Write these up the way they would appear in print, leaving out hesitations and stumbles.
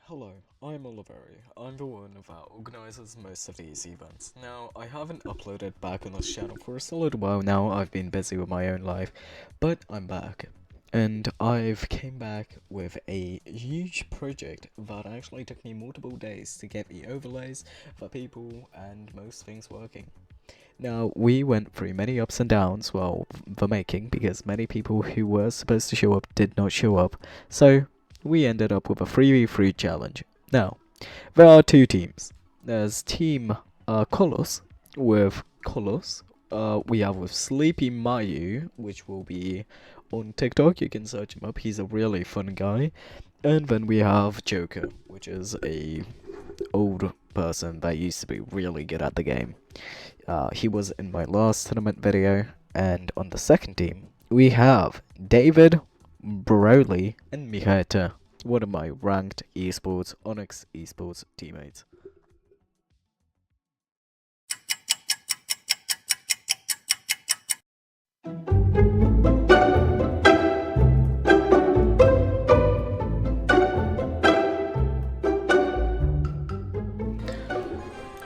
Hello, I'm Oliveri. I'm the one that organizes most of these events. Now, I haven't uploaded back on this channel for a little while now. I've been busy with my own life, but I'm back. And I've came back with a huge project that actually took me multiple days to get the overlays for people and most things working. Now, we went through many ups and downs while the making because many people who were supposed to show up did not show up, so we ended up with a 3v3 challenge. Now, there are two teams. There's Team Kolos with Kolos. We have with Sleepy Mayu, which will be on TikTok. You can search him up. He's a really fun guy. And then we have Joker, which is a old person that used to be really good at the game. He was in my last tournament video. And on the second team, we have David, Broly, and Michaeta, one of my ranked esports, Onyx esports teammates.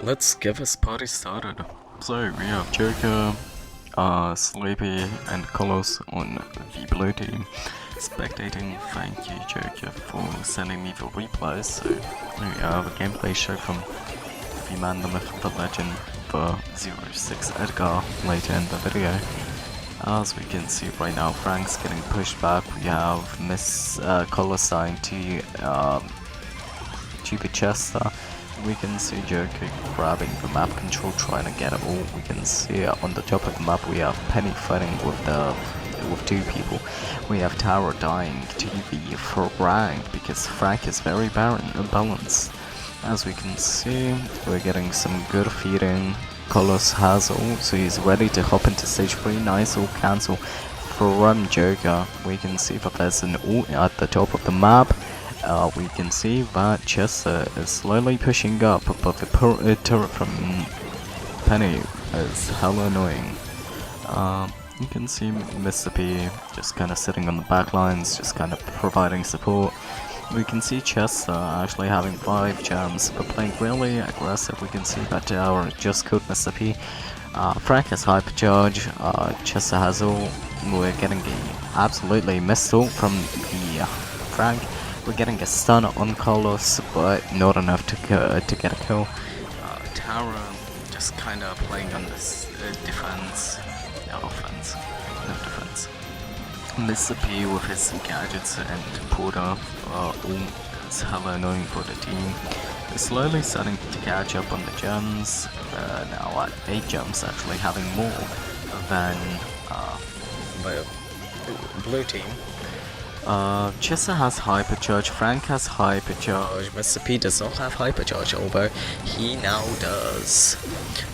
Let's get this party started. So we have Joker, Sleepy, and Kolos on the blue team. Spectating, thank you Joker for sending me the replays. So we have a gameplay show from the man, the myth, the legend, the 06 Edgar later in the video. As we can see right now, Frank's getting pushed back. We have Miss Colosine to the Chester. We can see Joker grabbing the map control, trying to get it all. We can see on the top of the map we have Penny fighting with two people. We have Tara dying to the Frank because Frank is very balanced. As we can see, we're getting some good feeding. Kolos has ult, so he's ready to hop into stage 3. Nice ult cancel from Joker. We can see that there's an ult at the top of the map. We can see that Chester is slowly pushing up, but the turret from Penny is hella annoying. You can see Mr. P just kind of sitting on the back lines, just kind of providing support. We can see Chester actually having 5 gems, but playing really aggressive. We can see that Tower just killed Mr. P. Frank has hypercharge, Chester has ult. We're getting the absolutely missed ult from the Frank. We're getting a stun on Kolos, but not enough to get a kill. Tara just kind of playing on this offense. No defense. Mr. P with his gadgets and Porter is hella annoying for the team. They're slowly starting to catch up on the gems. Now at 8 gems, actually having more than the blue team. Chester has hypercharge, Frank has hypercharge, Mr. P does not have hypercharge, although he now does.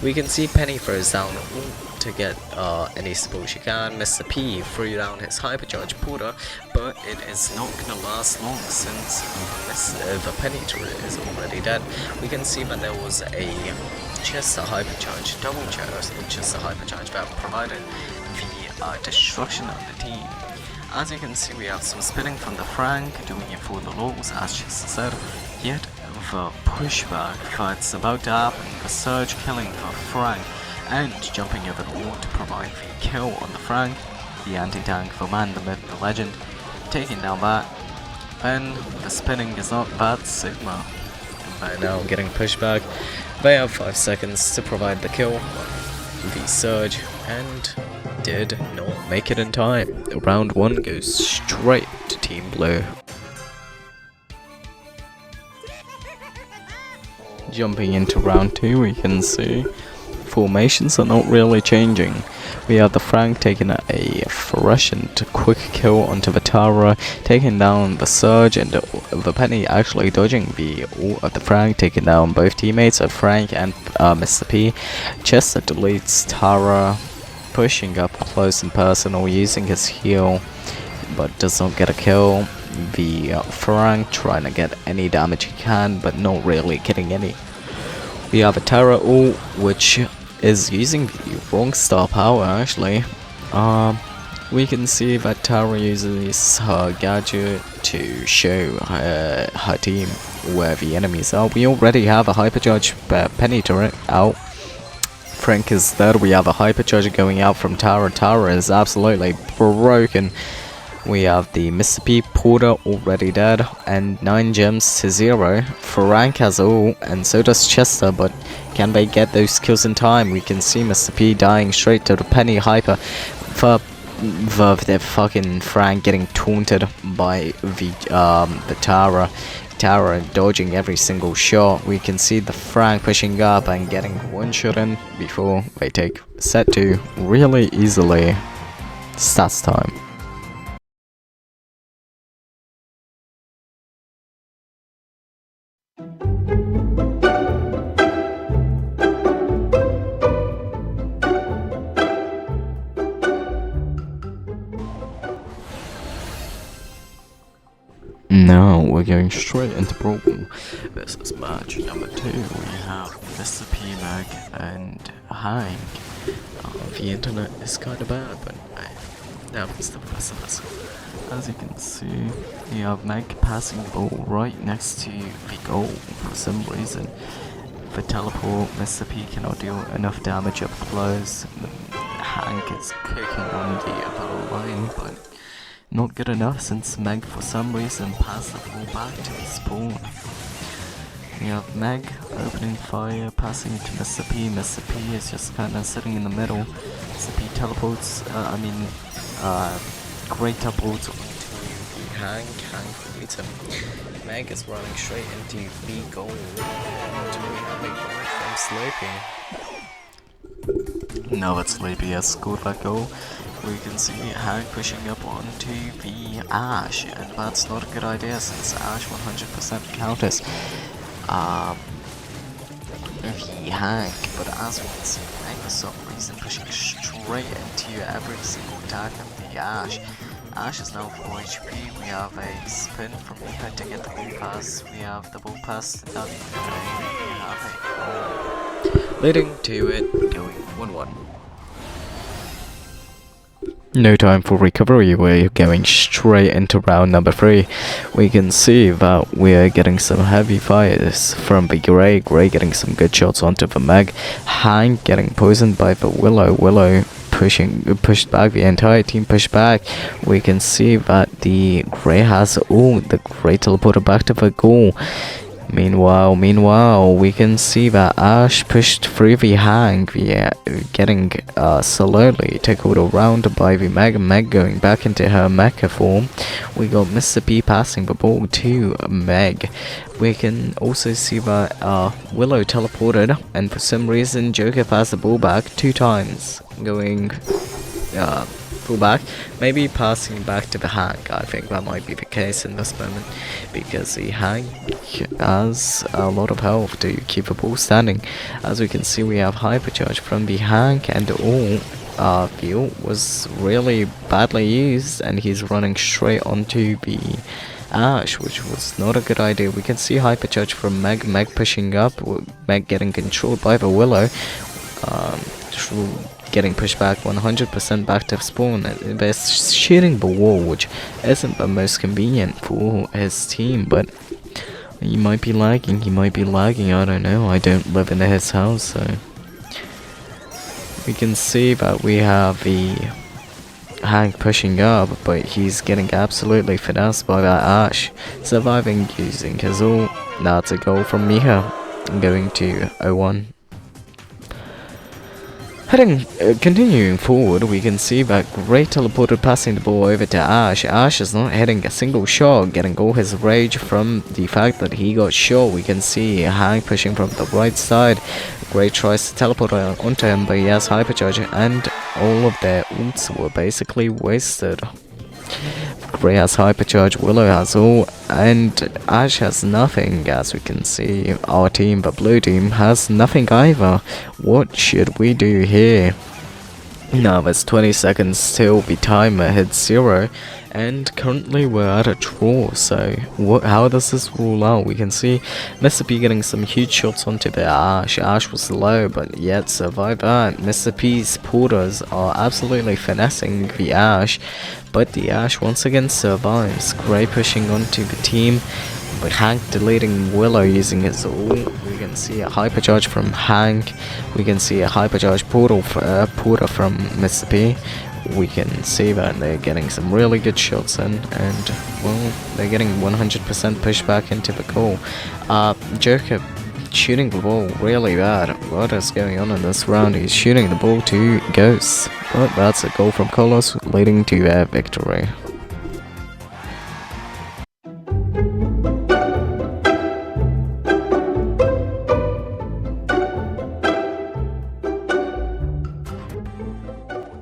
We can see Penny throws down to get any support she can. Mr. P threw down his hypercharge Porter, but it is not gonna last long since the Penny turret is already dead. We can see that there was a Chester hypercharge, double Chester hypercharge that provided the destruction of the team. As you can see, we have some spinning from the Frank, doing it for the lows, as Chester said. Yet the pushback that's about to happen, the surge killing the Frank, and jumping over the wall to provide the kill on the Frank. The anti-tank, the man, the myth, the legend, taking down that. And the spinning is not bad, Sigma. By now getting pushback, they have 5 seconds to provide the kill. The surge, and did not make it in time. Round 1 goes straight to Team Blue. Jumping into round 2, we can see formations are not really changing. We have the Frank taking a fresh and quick kill onto the Tara, taking down the Surge, and the Penny actually dodging the ult of the Frank, taking down both teammates of Frank and Mr. P. Chester deletes Tara, pushing up close and personal, using his heal, but does not get a kill. The Frank trying to get any damage he can, but not really getting any. We have a Tara ult, which is using the wrong star power actually. We can see that Tara uses her gadget to show her team where the enemies are. We already have a hypercharge penny turret out. Frank is dead. We have a hypercharge going out from Tara. Tara is absolutely broken. We have the Mr. P Porter already dead, and 9 gems to 0. Frank has all, and so does Chester, but can they get those kills in time? We can see Mr. P dying straight to the penny hyper. For the fucking Frank getting taunted by the Tara. Tara dodging every single shot. We can see the Frank pushing up and getting one shot in before they take set 2 really easily. Stats time. Now we're going straight into Brawl. This is match number 2. We have Mr. P Mag and Hank. The internet is kind of bad, but that was the best of us. As you can see, we have Meg passing the ball right next to the goal. For some reason, the teleport, Mr. P cannot deal enough damage up close. Hank is cooking on the upper line, but not good enough since Meg for some reason passed the ball back to the spawn. We have Meg opening fire, passing to Mr. P. Mr. P is just kinda sitting in the middle. Mr. P teleports, great teleports into Hank. Hank beats him. Meg is running straight into the goal. And we have a goal from Sleepy. Now that Sleepy has scored that goal, we can see Hank pushing up onto the Ash, and that's not a good idea since Ash 100% counters the Hank, but as we can see, Hank for some reason pushing straight into every single attack of the Ash. Ash is now 4 HP, we have a spin from Ethan to get the ball pass, we have the ball pass done, we have a goal, leading to it going 1-1. No time for recovery, we're going straight into round number 3. We can see that we're getting some heavy fires from the Grey getting some good shots onto the Meg, Hank getting poisoned by the Willow pushed back, the entire team pushed back. We can see that the Grey has the Grey teleported back to the goal. Meanwhile, we can see that Ash pushed through the Hank, getting slowly tackled around by the Meg going back into her mecha form. We got Mr. P passing the ball to Meg. We can also see that Willow teleported, and for some reason Joker passed the ball back 2 times, going full back, maybe passing back to the Hank. I think that might be the case in this moment, because the Hank has a lot of health to keep the ball standing. As we can see, we have hypercharge from the Hank, and all the ult was really badly used, and he's running straight onto the Ash, which was not a good idea. We can see hypercharge from Meg pushing up, Meg getting controlled by the Willow, getting pushed back 100% back to spawn. They're shooting the wall, which isn't the most convenient for his team, but he might be lagging, I don't know, I don't live in his house, so we can see that we have the Hank pushing up, but he's getting absolutely finessed by that Ash, surviving using his ult. That's a goal from Miha, going to 0-1. Continuing forward, we can see that Grey teleported passing the ball over to Ash. Ash is not hitting a single shot, getting all his rage from the fact that he got shot. We can see Hank pushing from the right side. Grey tries to teleport onto him, but he has hypercharge, and all of their ults were basically wasted. Grey has hypercharge, Willow has all, and Ash has nothing. As we can see, our team, the blue team, has nothing either. What should we do here? Now there's 20 seconds till the timer hits 0, And currently we're at a draw, so how does this rule out? We can see Mr. P getting some huge shots onto the Ash. Ash was low, but yet survived that. Mr. P's porters are absolutely finessing the Ash, but the Ash once again survives. Gray pushing onto the team, but Hank deleting Willow using his ult. We can see a hypercharge from Hank. We can see a hypercharge porter from Mr. P. We can see that they're getting some really good shots in, and well, they're getting 100% pushback into the goal. Joker shooting the ball really bad. What is going on in this round? He's shooting the ball to Ghost, but that's a goal from Carlos, leading to their victory.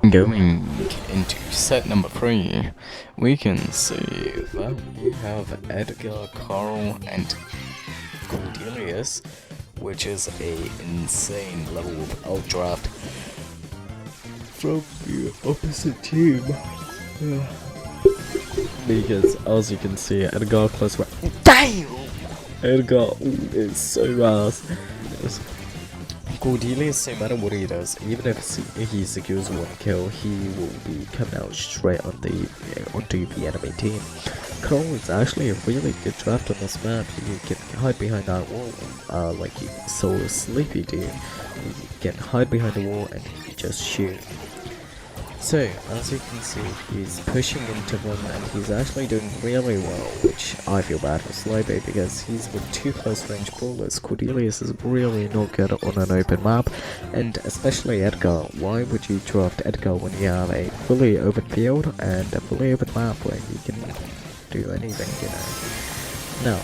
Going into set number 3, we can see that we have Edgar, Carl, and Cordelius, which is a insane level of outdraft from the opposite team. Because as you can see, Edgar close right. Damn! Edgar is so fast. Cordelius, no matter what he does, even if he secures 1 kill, he will be coming out straight onto the enemy team. Carl is actually a really good draft on this map. You can hide behind that wall, like you saw Sleepy do. You can hide behind the wall and just shoot. So, as you can see, he's pushing into them and he's actually doing really well, which I feel bad for Slobo because he's with 2 close range brawlers. Cordelius is really not good on an open map, and especially Edgar. Why would you draft Edgar when you have a fully open field and a fully open map where you can do anything, you know? Now,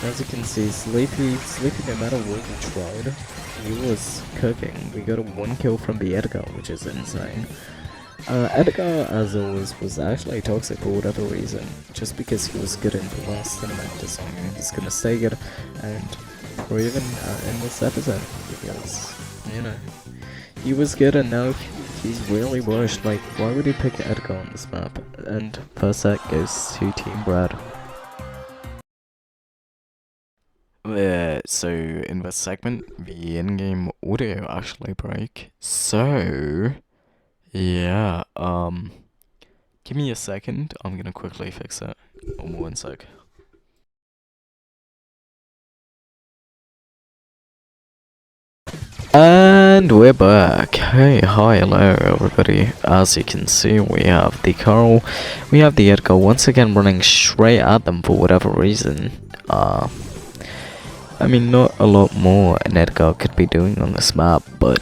as you can see, Sleepy no matter what he tried, he was cooking. We got a 1 kill from the Edgar, which is insane. Edgar, as always, was actually toxic for whatever reason, just because he was good in the last tournament, so he's gonna stay good and proven in this episode, because, you know, he was good and now he's really washed. Like, why would he pick Edgar on this map? And first set goes to Team Brad. So in this segment, the in-game audio actually broke, so yeah, give me a second, I'm gonna quickly fix it. 1 sec. And we're back. Hey, hi, hello everybody. As you can see, we have the Carl, we have the Edgar once again running straight at them for whatever reason. I mean, not a lot more an Edgar could be doing on this map, but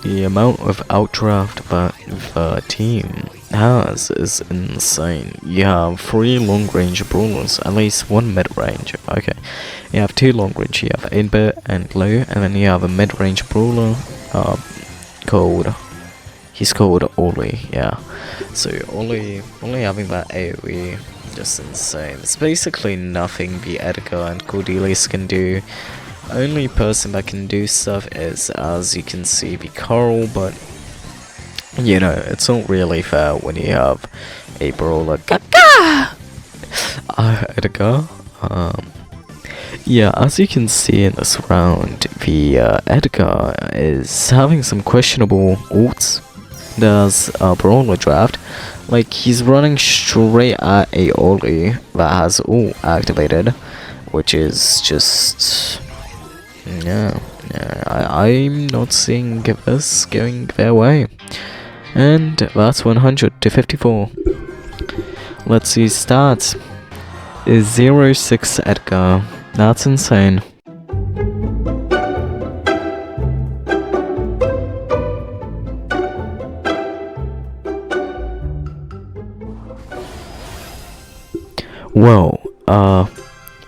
the amount of outdraft that the team has is insane. You have 3 long-range brawlers, at least 1 mid-range. Okay, you have 2 long-range. You have 8-bit and low, and then you have a mid-range brawler he's called Oli. Yeah, so Oli having that AoE, just insane. It's basically nothing the Edgar and Cordelius can do. Only person that can do stuff is, as you can see, the Carl, but you know, it's not really fair when you have a brawler Edgar. Yeah, as you can see in this round, the Edgar is having some questionable ults. There's a brawler draft, like he's running straight at a Oli that has ult activated, which is just I'm not seeing this going their way. And that's 100 to 54. Let's see stats. Is 0-6 Edgar. That's insane. Well,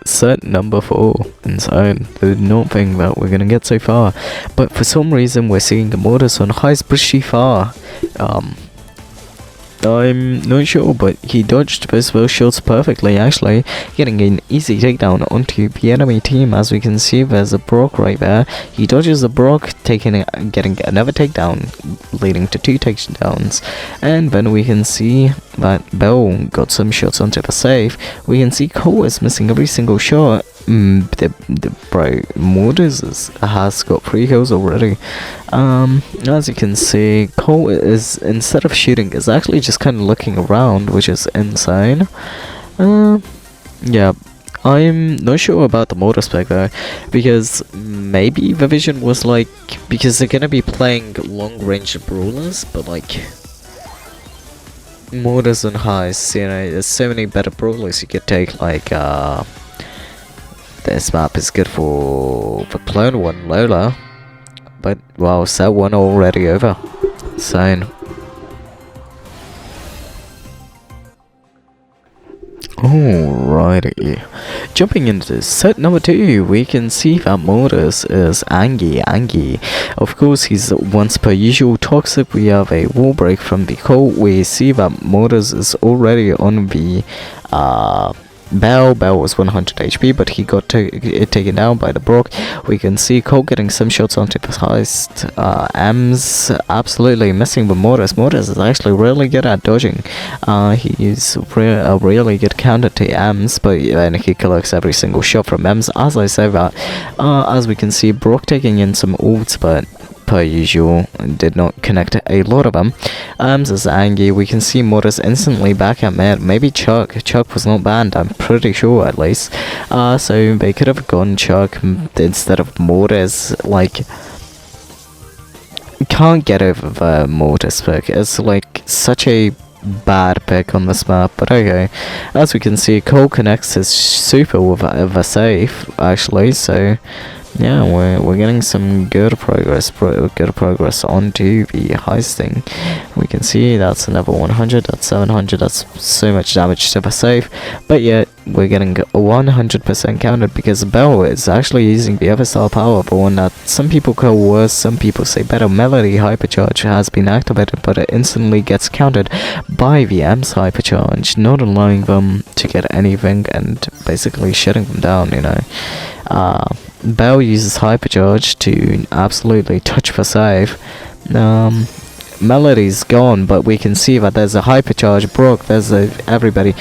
set number 4, insane. Did not think that we're gonna get so far, but for some reason we're seeing the Mortis on highs pretty far. I'm not sure, but he dodged both those shots perfectly, actually, getting an easy takedown onto the enemy team. As we can see, there's a Brock right there. He dodges the Brock, getting another takedown, leading to 2 takedowns. And then we can see that Bell got some shots onto the safe. We can see Cole is missing every single shot. Bro, Mortis has got 3 kills already. As you can see, Cole is, instead of shooting, is actually just kind of looking around, which is insane. Yeah, I'm not sure about the motor spec though, because maybe the vision was like, because they're gonna be playing long range brawlers, but like mortars and heists, you know, there's so many better brawlers you could take, like this map is good for the clone one, Lola. But, wow, set one already over. Insane. Alrighty. Jumping into set number 2, we can see that Mortis is Angie. Of course, he's once per usual toxic. We have a wall break from the Cole. We see that Mortis is already on the Bell was 100 HP, but he got taken down by the Brock. We can see Cole getting some shots onto the heist. M's absolutely missing with Mortis. Mortis is actually really good at dodging. He's a really good counter to M's, but then he collects every single shot from M's. As I say that, as we can see, Brock taking in some ults, but per usual, did not connect a lot of them. As Angie, we can see Mortis instantly back at mid. Maybe Chuck was not banned, I'm pretty sure at least. So they could have gone Chuck instead of Mortis. Like, can't get over the Mortis pick. It's like such a bad pick on this map, but okay. As we can see, Cole connects his super with the safe, actually, so yeah, we're getting some good progress onto the heisting. We can see that's another 100, that's 700, that's so much damage to the safe, but yet we're getting 100% counted because Bell is actually using the other star power, the one that some people call worse, some people say better. Melody Hypercharge has been activated, but it instantly gets counted by the M's Hypercharge, not allowing them to get anything and basically shutting them down, you know. Bell uses Hypercharge to absolutely touch the save. Melody's gone, but we can see that there's a Hypercharge. Brock, there's everybody,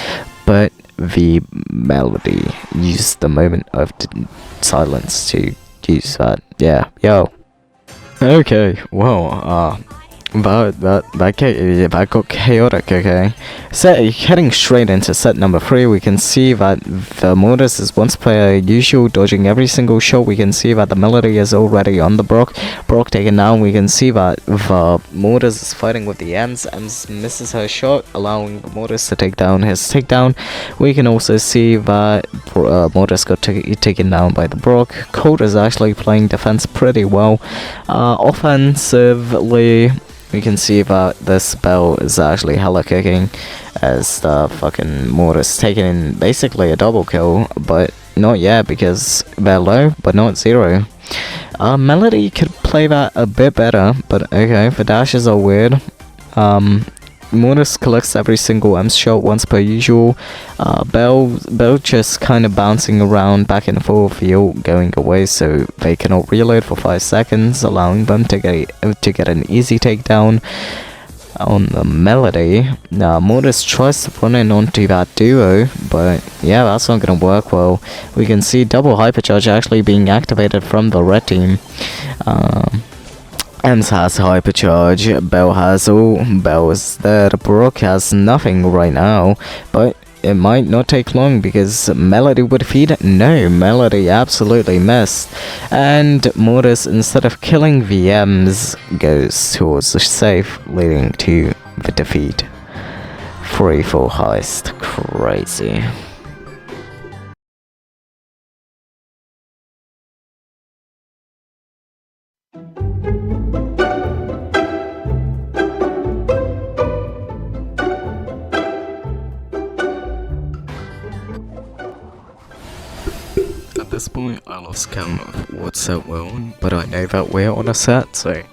but the Melody used the moment of silence to use that. Yeah, yo. Okay, well, that got chaotic, okay. Heading straight into set number 3, we can see that the Mortis is once per usual, dodging every single shot. We can see that the Melody is already on the Brock taken down. We can see that the Mortis is fighting with the Ems. Ems misses her shot, allowing the Mortis to take down his takedown. We can also see that Mortis got taken down by the Brock. Colt is actually playing defense pretty well. Offensively, we can see that this Bell is actually hella kicking, as the fucking Mortis taking in basically a double kill, but not yet because they're low, but not 0. Melody could play that a bit better, but okay, the dashes are weird. Mortis collects every single M shot once per usual. Bell just kind of bouncing around back and forth, the ult going away, so they cannot reload for 5 seconds, allowing them to get an easy takedown on the Melody. Mortis tries to run in onto that duo, but yeah, that's not gonna work well. We can see double Hypercharge actually being activated from the red team. Ems has Hypercharge, Bell has all, Bell is there, Brock has nothing right now, but it might not take long because Melody would feed it. No, Melody absolutely missed, and Mortis, instead of killing VMs, goes towards the safe, leading to the defeat. Free for heist, crazy. At this point, I lost count of what set we're on, but I know that we're on a set, so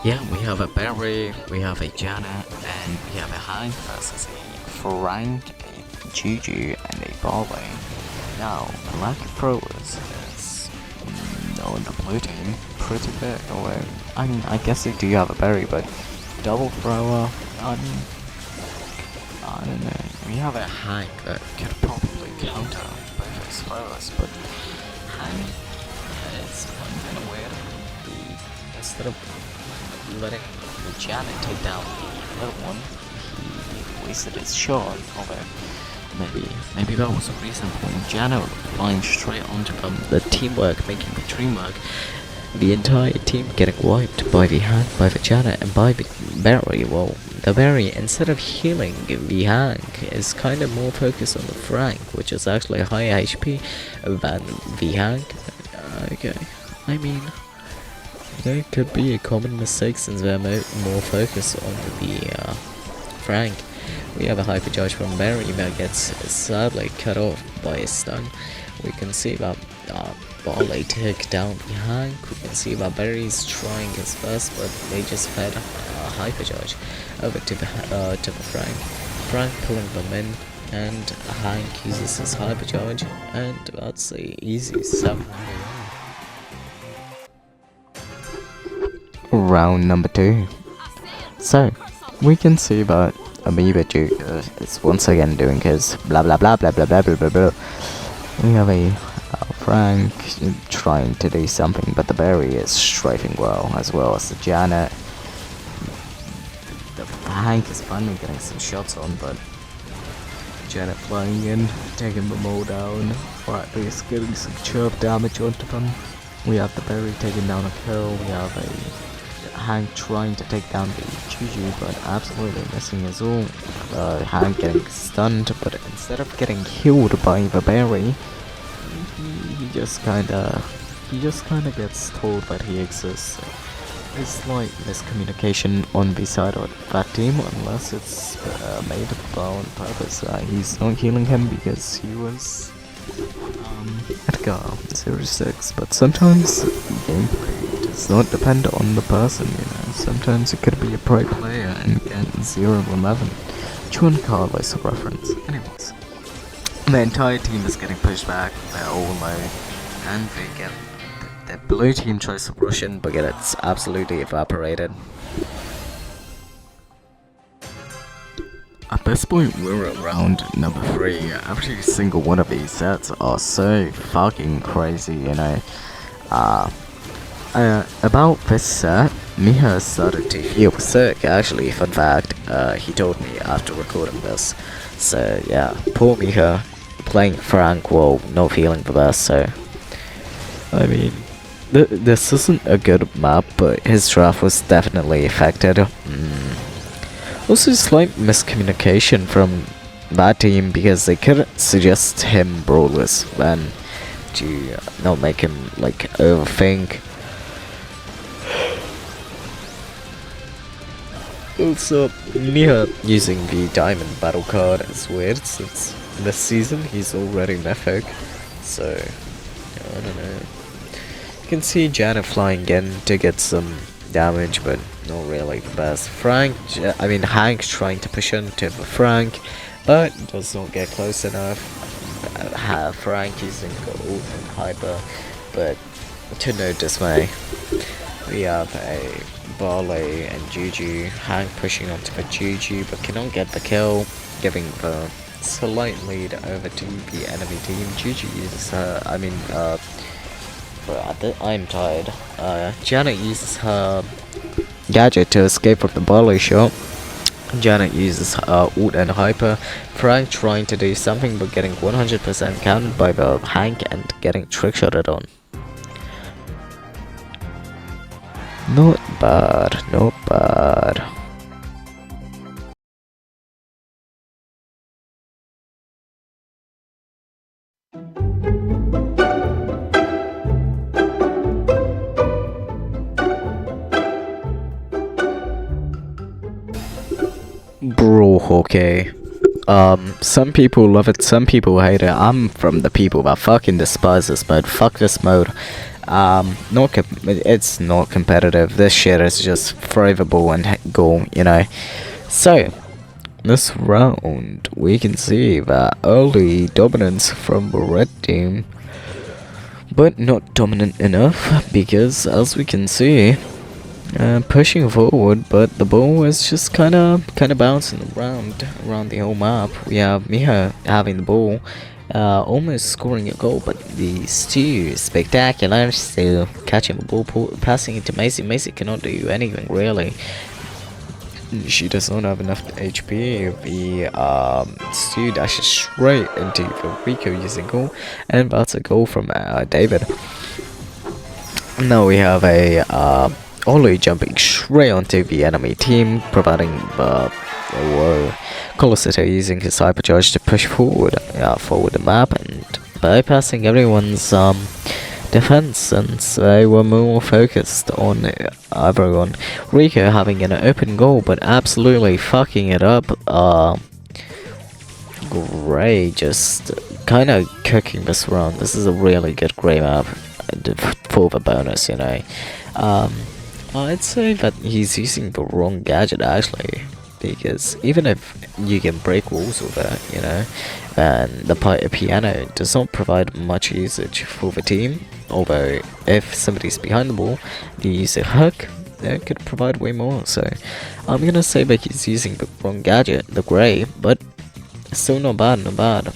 Yeah, we have a Barry, we have a Janet, and we have a Hank versus a Frank, a Gigi, and a Barley. Now, Black Throwers is on the blue team pretty big. Although, I mean, I guess they do have a Barry, but double thrower, I mean, I don't know. We have a Hank that could probably counter both his throwers, but Hank is kind of weird. Instead of letting the Janet take down the little one, he wasted his shot. Although maybe that was a reason for Janet flying straight onto them. The teamwork making the dream work. The entire team getting wiped by the Hank, by the Janet, and by the Barry. Well, the Barry, instead of healing the Hank, is kind of more focused on the Frank, which is actually higher HP than the Hank. Okay, I mean, there could be a common mistake since they're more focused on the Frank. We have a hypercharge from Barry that gets sadly cut off by a stun. We can see that Barley take down the Hank. We can see that Barry's trying his best, but they just fed hypercharge over to the Frank. Frank pulling them in, and Hank uses his hypercharge, and that's the easy 7. Round number 2. So, we can see that Amoeba Duke is once again doing his blah blah blah blah blah blah blah blah blah. We have a Frank trying to do something, but the Barry is strafing well, as well as the Janet. The Hank is finally getting some shots on, but Janet flying in, taking them all down, or at least getting some chirp damage onto them. We have the Barry taking down a kill. We have a Hank trying to take down the Juju, but absolutely missing his ult. Hank getting stunned, but instead of getting healed by the Barry, he just kinda gets told that he exists. It's like miscommunication on the side of that team, unless it's made on purpose. He's not healing him because he was Edgar 06, but sometimes gameplay does not depend on the person, you know. Sometimes it could be a pro player and get 0-11. Which one Carlos a reference? Anyways, the entire team is getting pushed back, they're all low, and they get the blue team tries to rush in, but it's absolutely evaporated. At this point, we're at round number 3. Every single one of these sets are so fucking crazy, you know. About this set, Miha started to feel sick, actually, fun fact. He told me after recording this. So, yeah, poor Miha, playing Frank, well, not feeling the best, so. I mean, this isn't a good map, but his draft was definitely affected. Also, slight miscommunication from that team because they couldn't suggest him brawlers then to not make him like overthink. Also, Nia using the diamond battle card is weird since this season he's already mythic, so I don't know. You can see Janet flying in to get some damage, but not really the best. Hank trying to push into the Frank, but does not get close enough. Frank using ult and hyper, but to no dismay. We have a Barley and Juju. Hank pushing onto the Juju, but cannot get the kill, giving the slight lead over to the enemy team. Juju uses her, I'm tired. Janet uses her gadget to escape from the Barley shot. Janet uses her ult and hyper. Frank trying to do something but getting 100% countered by the Hank and getting trickshotted on. Not bad, not bad. Brawl hockey. Some people love it, some people hate it. I'm from the people that fucking despise this mode. Fuck this mode. It's not competitive. This shit is just throw the ball and goal, you know. So this round, we can see that early dominance from the red team, but not dominant enough because, as we can see, pushing forward, but the ball is just kind of bouncing around the whole map. We have Miha having the ball, almost scoring a goal, but these two spectacular still catching the ball, passing it to Macy. Macy cannot do anything really. She does not have enough HP. The Stu dashes straight into the Rico using goal, and that's a goal from David. Now we have a Ollie jumping straight onto the enemy team, providing Colosseto using his hypercharge to push forward the map and bypassing everyone's defense, since they were more focused on everyone. Rico having an open goal but absolutely fucking it up. Gray just kind of cooking this round. This is a really good Gray map for the bonus, you know. I'd say that he's using the wrong gadget actually, because even if you can break walls with it, you know, and the piano does not provide much usage for the team, although if somebody's behind the ball, you use a hook, it could provide way more. So I'm gonna say that he's using the wrong gadget, the Gray, but still not bad.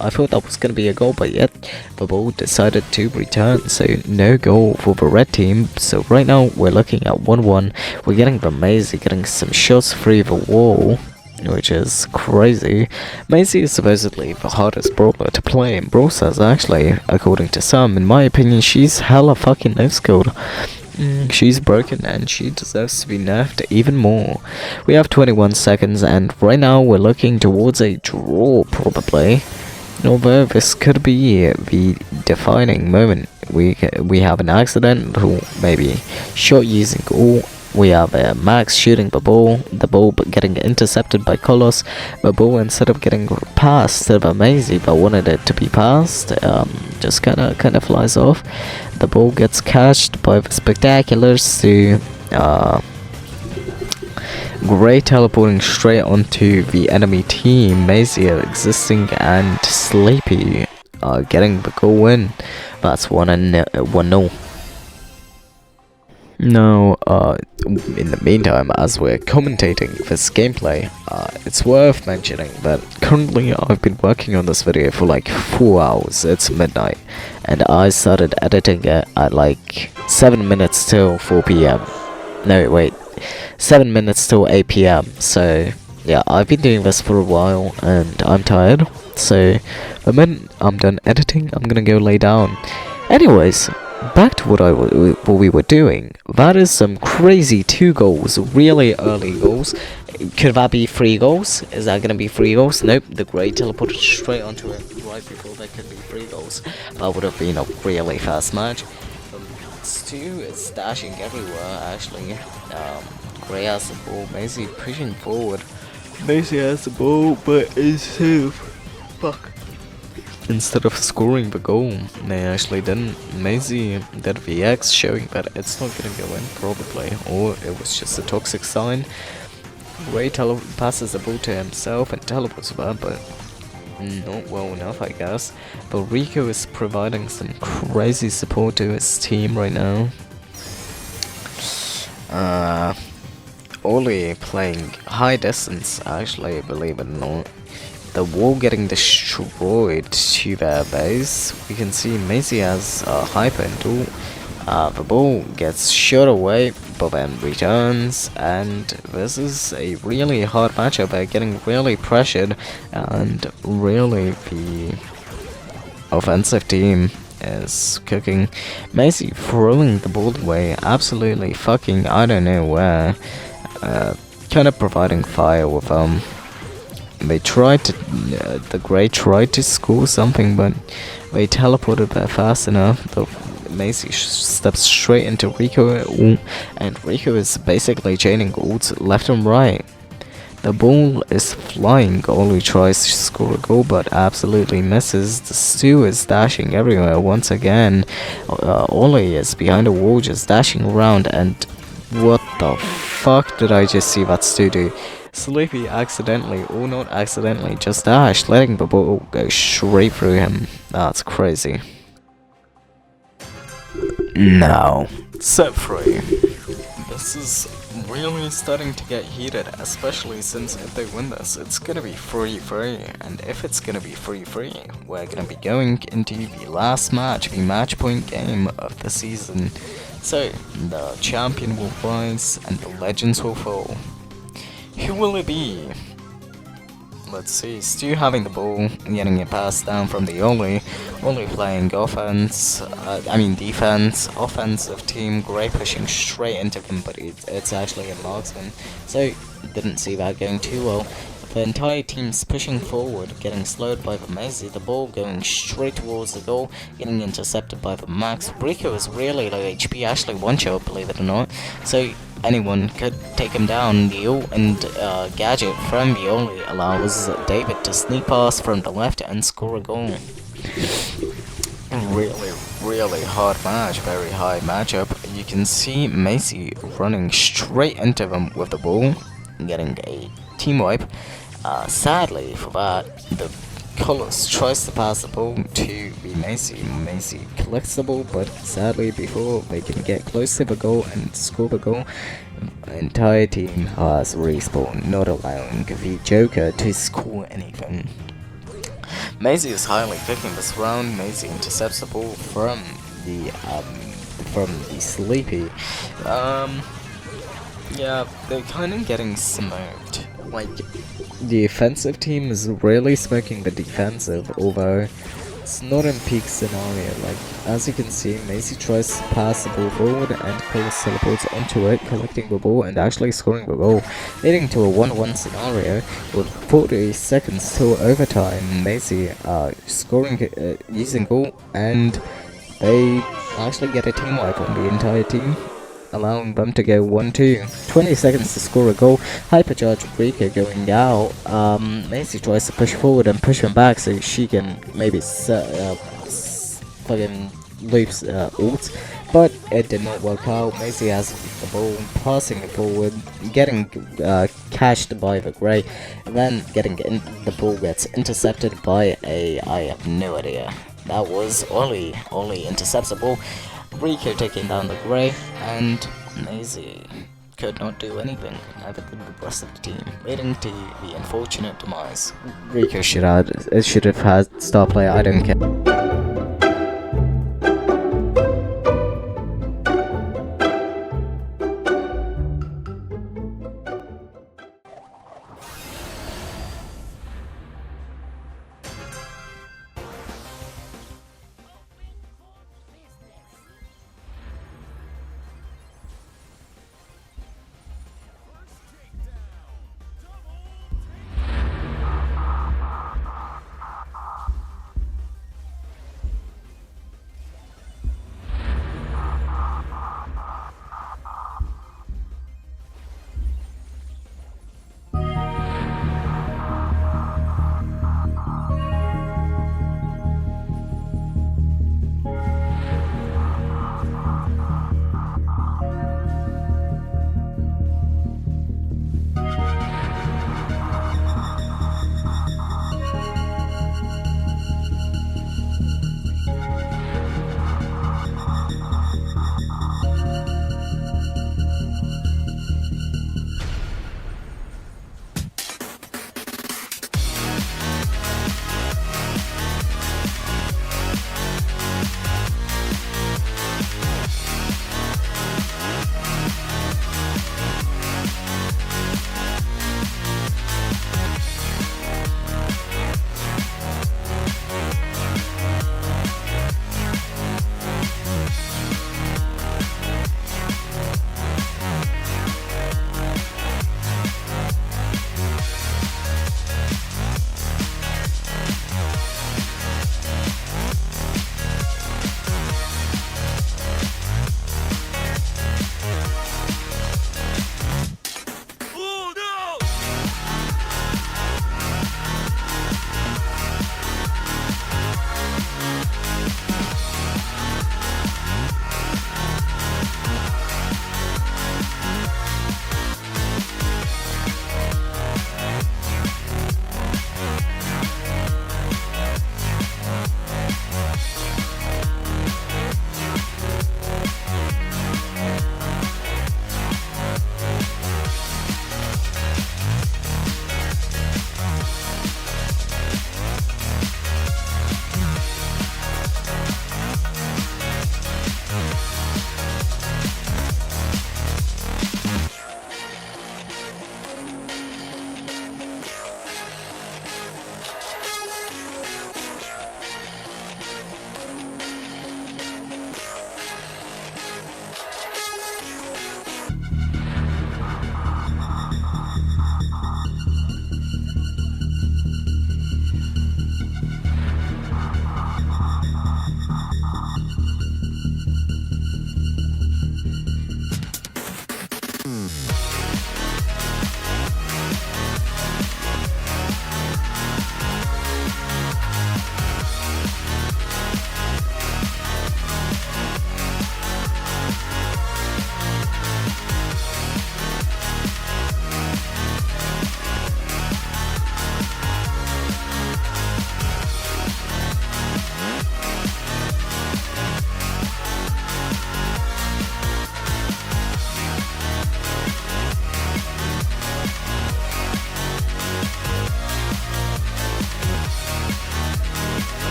I thought that was gonna be a goal, but yet the ball decided to return, so no goal for the red team. So right now we're looking at 1-1. We're getting the Maisie getting some shots through the wall, which is crazy. Maisie is supposedly the hardest brawler to play in Brawl Stars actually, according to some. In my opinion, she's hella fucking no-skilled. She's broken and she deserves to be nerfed even more. We have 21 seconds and right now we're looking towards a draw probably. Although this could be the defining moment. We have an accidental maybe shot using all. We have Max shooting the ball getting intercepted by Kolos. The ball, instead of getting passed to the Maisie but wanted it to be passed, just kinda flies off. The ball gets catched by the Spectaculars to Gray teleporting straight onto the enemy team. Maisie existing and Sleepy getting the goal win. That's 1-0. Now, in the meantime, as we're commentating this gameplay, it's worth mentioning that currently I've been working on this video for like 4 hours. It's midnight, and I started editing it at like 7 minutes till 4 PM. No, wait, 7 minutes till 8 PM. So, yeah, I've been doing this for a while, and I'm tired. So, the minute I'm done editing, I'm gonna go lay down. Anyways, back to what we were doing. That is some crazy 2 goals, really early goals. Could that be 3 goals? Is that gonna be 3 goals? Nope, the Gray teleported straight onto it right before there could be 3 goals. That would have been a really fast match. Stu is dashing everywhere actually. Gray has the ball, Maisie pushing forward. Maisie has the ball, but is safe. Fuck. Instead of scoring the goal, they actually didn't. Maisie did VX, showing that it's not gonna go in probably, or it was just a toxic sign. Ray passes the ball to himself and teleports that, but not well enough, I guess. But Rico is providing some crazy support to his team right now. Ollie playing high distance, actually, believe it or not. The wall getting destroyed to their base. We can see Maisie has a hyper into. The ball gets shot away, but then returns, and this is a really hard matchup. They're getting really pressured, and really the offensive team is cooking. Maisie throwing the ball away, absolutely fucking I don't know where. Kind of providing fire with they tried to, the Gray tried to score something, but they teleported there fast enough. The Maisie steps straight into Rico, and Rico is basically chaining ults left and right. The ball is flying. Oli tries to score a goal but absolutely misses. The Stu is dashing everywhere once again. Oli is behind the wall just dashing around, and what the fuck did I just see that Stu do? Sleepy accidentally, or not accidentally, just dashed, letting the ball go straight through him. That's crazy. Now, set 3. This is really starting to get heated, especially since if they win this, it's gonna be 3-3, and if it's gonna be 3-3, we're gonna be going into the last match, the match point game of the season. So, the champion will rise, and the legends will fall. Who will it be? Let's see, Stu having the ball, getting it passed down from the Oli playing defense, offensive team, Gray pushing straight into him, but it's actually a marksman, so didn't see that going too well. The entire team's pushing forward, getting slowed by the Maisie, the ball going straight towards the goal, getting intercepted by the Max. Rico is really low HP, actually one shot, believe it or not, so anyone could take him down. The ult and gadget from the Oli allows David to sneak past from the left and score a goal. Really hard match, very high matchup. You can see Macy running straight into them with the ball, getting a team wipe. Sadly for that, the Colors tries to pass the ball to the Macy. Macy collects the ball, but sadly before they can get close to the goal and score the goal, the entire team has respawned, not allowing the Joker to score anything. Macy is highly picking this round. Macy intercepts the ball from the Sleepy. Yeah, they're kind of getting smoked. Like, the offensive team is really smoking the defensive, although it's not in peak scenario. Like, as you can see, Macy tries to pass the ball forward and Colors teleports onto it, collecting the ball and actually scoring the goal, leading to a 1-1 scenario with 40 seconds till overtime. Macy scoring using goal, and they actually get a team wipe on the entire team, allowing them to go 1-2. 20 seconds to score a goal. Hypercharge Rika going out. Macy tries to push forward and push him back so she can maybe fucking loops ult, but it did not work out. Macy has the ball, passing it forward, getting cashed by the Grey, and then the ball gets intercepted by I have no idea. That was Oli. Oli intercepts the ball. Rico taking down the Grey, and Maisie could not do anything, neither could the rest of the team, leading to the unfortunate demise. Rico should have had star player, I don't care.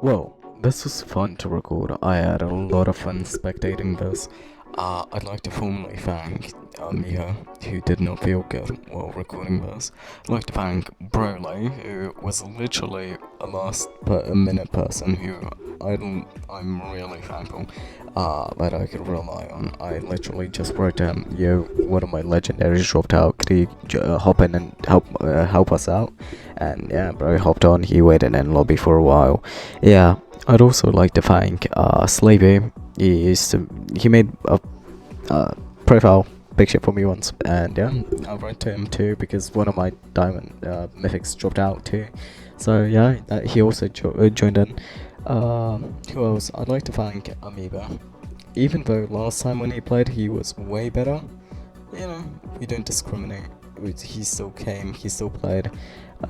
Well, this was fun to record. I had a lot of fun spectating this. I'd like to formally thank Mia, who did not feel good while recording this. I'd like to thank Brawl, who was literally a last a minute person who I'm really thankful that I could rely on. I literally just wrote to him, yo, one of my legendaries dropped out, could he hop in and help us out? And yeah, bro hopped on, he waited in lobby for a while. Yeah, I'd also like to thank Slavey. He made a profile picture for me once, and yeah, I wrote to him too because one of my diamond mythics dropped out too. So yeah, he also joined in. Who else? I'd like to thank Amoeba. Even though last time when he played he was way better, you know, we don't discriminate. He still came, he still played.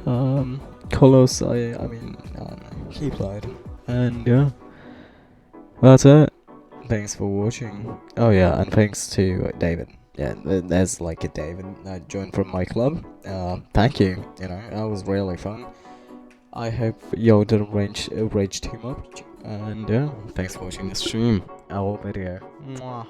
Carlos, I mean, he played, and yeah, that's it. Thanks for watching. Oh yeah, and thanks to David. Yeah, there's like a David that joined from my club. Thank you. You know, that was really fun. I hope y'all didn't rage too much. And yeah, thanks for watching the stream. Our video. Mwah.